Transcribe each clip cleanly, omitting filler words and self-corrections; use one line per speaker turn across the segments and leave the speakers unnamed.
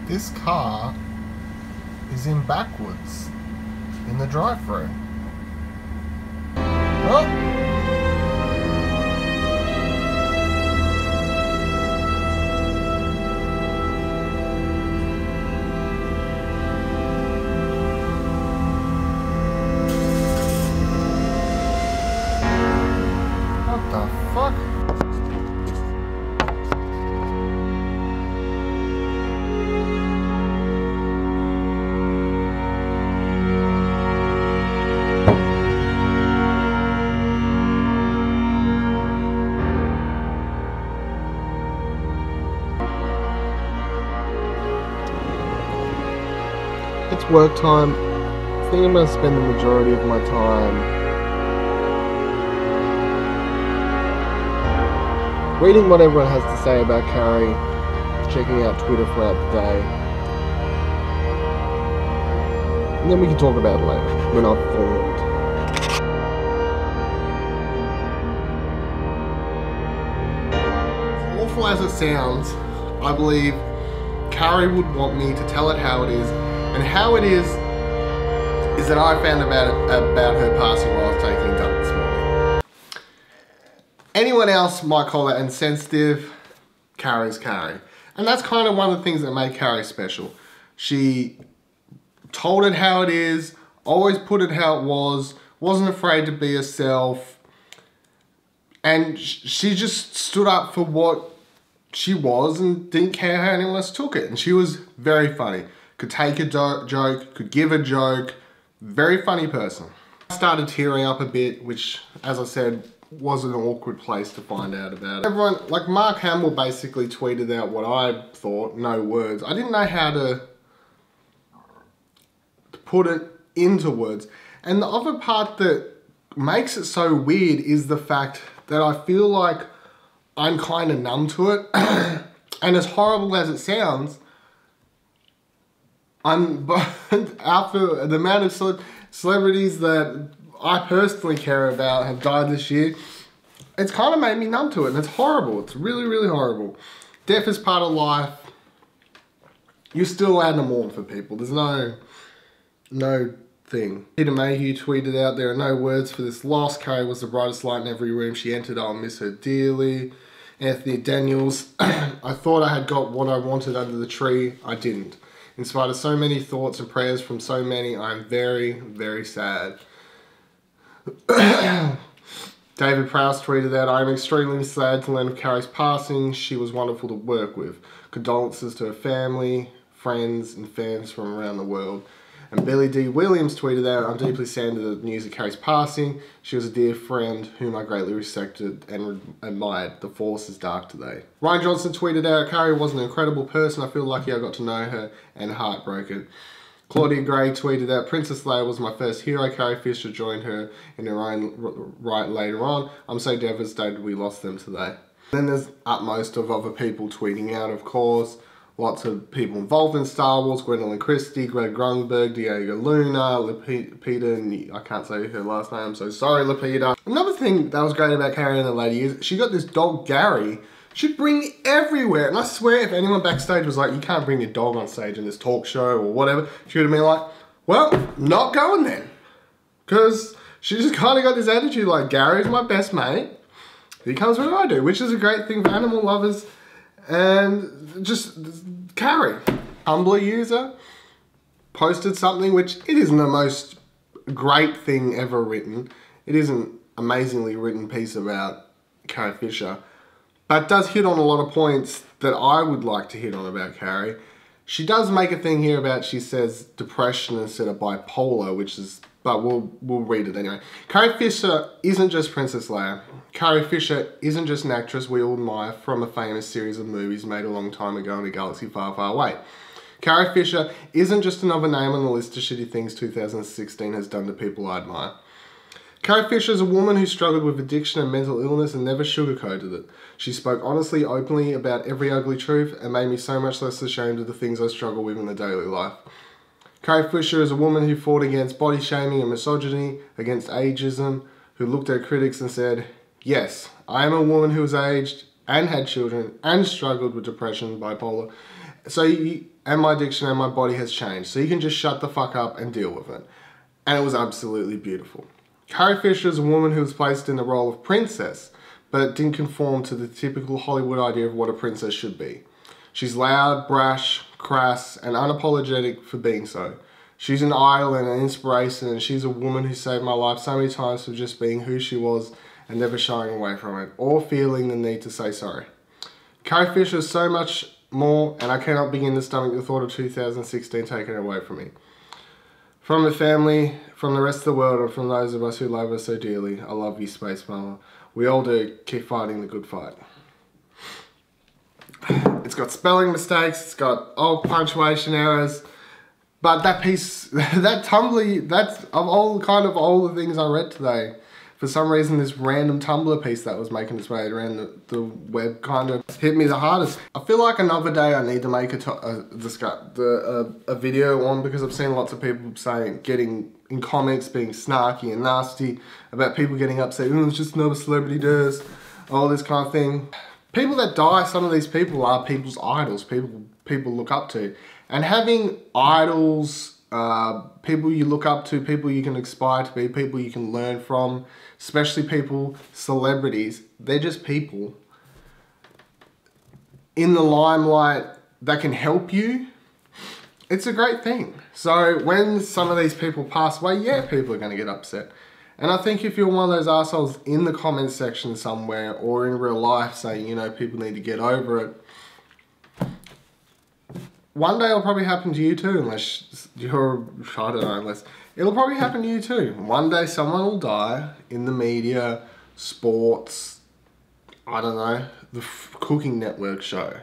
This car is in backwards in the drive-thru. Oh! What the fuck? It's work time. I think I'm going to spend the majority of my time reading what everyone has to say about Carrie, checking out Twitter throughout the day, and then we can talk about it later when I've formed. As awful as it sounds, I believe Carrie would want me to tell it how it is, and how it is that I found about her passing while I was taking a dump this morning. Anyone else might call that insensitive. Carrie's Carrie. And that's kind of one of the things that made Carrie special. She told it how it is, always put it how it was, wasn't afraid to be herself, and she just stood up for what she was and didn't care how anyone else took it. And she was very funny. Could take a joke, could give a joke. Very funny person. I started tearing up a bit, which, as I said, was an awkward place to find out about it. Everyone, like Mark Hamill basically tweeted out what I thought, no words. I didn't know how to put it into words. And the other part that makes it so weird is the fact that I feel like I'm kind of numb to it. And as horrible as it sounds, after the amount of celebrities that I personally care about have died this year, it's kind of made me numb to it, and it's horrible. It's really, really horrible. Death is part of life. You're still allowed to mourn for people. There's no thing. Peter Mayhew tweeted out, "There are no words for this loss. Carrie was the brightest light in every room she entered. I'll miss her dearly." Anthony Daniels, "I thought I had got what I wanted under the tree. I didn't. In spite of so many thoughts and prayers from so many, I'm very, very sad." David Prowse tweeted out, "I'm extremely sad to learn of Carrie's passing. She was wonderful to work with. Condolences to her family, friends, and fans from around the world." And Billy D. Williams tweeted out, "I'm deeply saddened at the news of Carrie's passing. She was a dear friend whom I greatly respected and admired. The force is dark today." Ryan Johnson tweeted out, "Carrie was an incredible person. I feel lucky I got to know her and heartbroken." Claudia Gray tweeted out, "Princess Leia was my first hero. Carrie Fisher joined her in her own right later on. I'm so devastated we lost them today." Then there's utmost of other people tweeting out, of course. Lots of people involved in Star Wars: Gwendolyn Christie, Greg Grunberg, Diego Luna, Lupita, I can't say her last name, I'm so sorry, Lupita. Another thing that was great about Carrie and the lady is she got this dog, Gary, she'd bring everywhere. And I swear if anyone backstage was like, "You can't bring your dog on stage in this talk show," or whatever, she would have been like, "Well, not going then." Because she just kind of got this attitude like, "Gary's my best mate. He comes where I do," which is a great thing for animal lovers. And just Carrie, Tumblr user, posted something which it isn't the most great thing ever written. It isn't amazingly written piece about Carrie Fisher, but it does hit on a lot of points that I would like to hit on about Carrie. She does make a thing here about, she says depression instead of bipolar, which is, but we'll read it anyway. Carrie Fisher isn't just Princess Leia. Carrie Fisher isn't just an actress we all admire from a famous series of movies made a long time ago in a galaxy far, far away. Carrie Fisher isn't just another name on the list of shitty things 2016 has done to people I admire. Carrie Fisher is a woman who struggled with addiction and mental illness and never sugarcoated it. She spoke honestly, openly about every ugly truth and made me so much less ashamed of the things I struggle with in the daily life. Carrie Fisher is a woman who fought against body shaming and misogyny, against ageism, who looked at critics and said, "Yes, I am a woman who has aged, and had children and struggled with depression, bipolar. And my addiction and my body has changed. So you can just shut the fuck up and deal with it. And it was absolutely beautiful. Carrie Fisher is a woman who was placed in the role of princess, but didn't conform to the typical Hollywood idea of what a princess should be. She's loud, brash, crass, and unapologetic for being so. She's an idol and an inspiration, and she's a woman who saved my life so many times for just being who she was and never shying away from it, or feeling the need to say sorry. Carrie Fisher is so much more, and I cannot begin to stomach the thought of 2016 taken away from me. From the family, from the rest of the world, and from those of us who love her so dearly, I love you, Space Mama. We all do. Keep fighting the good fight. It's got spelling mistakes, it's got old punctuation errors, but that piece, that Tumblr, that's of all the things I read today. For some reason, this random Tumblr piece that was making its way around the web kind of hit me the hardest. I feel like another day I need to make a video on, because I've seen lots of people getting in comments being snarky and nasty about people getting upset. Oh, it's just another celebrity does, all this kind of thing. People that die, some of these people are people's idols, people look up to. And having idols, people you look up to, people you can aspire to be, people you can learn from, especially celebrities, they're just people in the limelight that can help you. It's a great thing. So when some of these people pass away, yeah, people are going to get upset. And I think if you're one of those assholes in the comments section somewhere or in real life saying, you know, people need to get over it, one day it'll probably happen to you too, unless you're, I don't know, unless, it'll probably happen to you too. One day someone will die in the media, sports, I don't know, the Cooking Network show.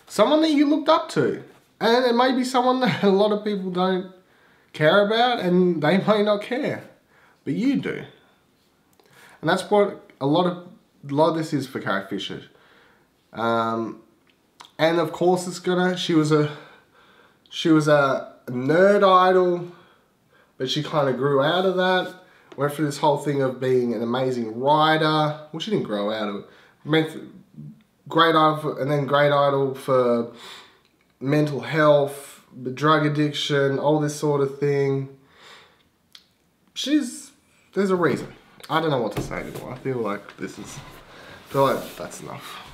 Someone that you looked up to. And it may be someone that a lot of people don't care about, and they may not care. But you do. And that's what a lot of this is for Carrie Fisher. And of course she was a nerd idol, but she kind of grew out of that. Went through this whole thing of being an amazing writer. Well, she didn't grow out of it. Great idol for mental health, drug addiction, all this sort of thing. There's a reason. I don't know what to say anymore. I feel like that's enough.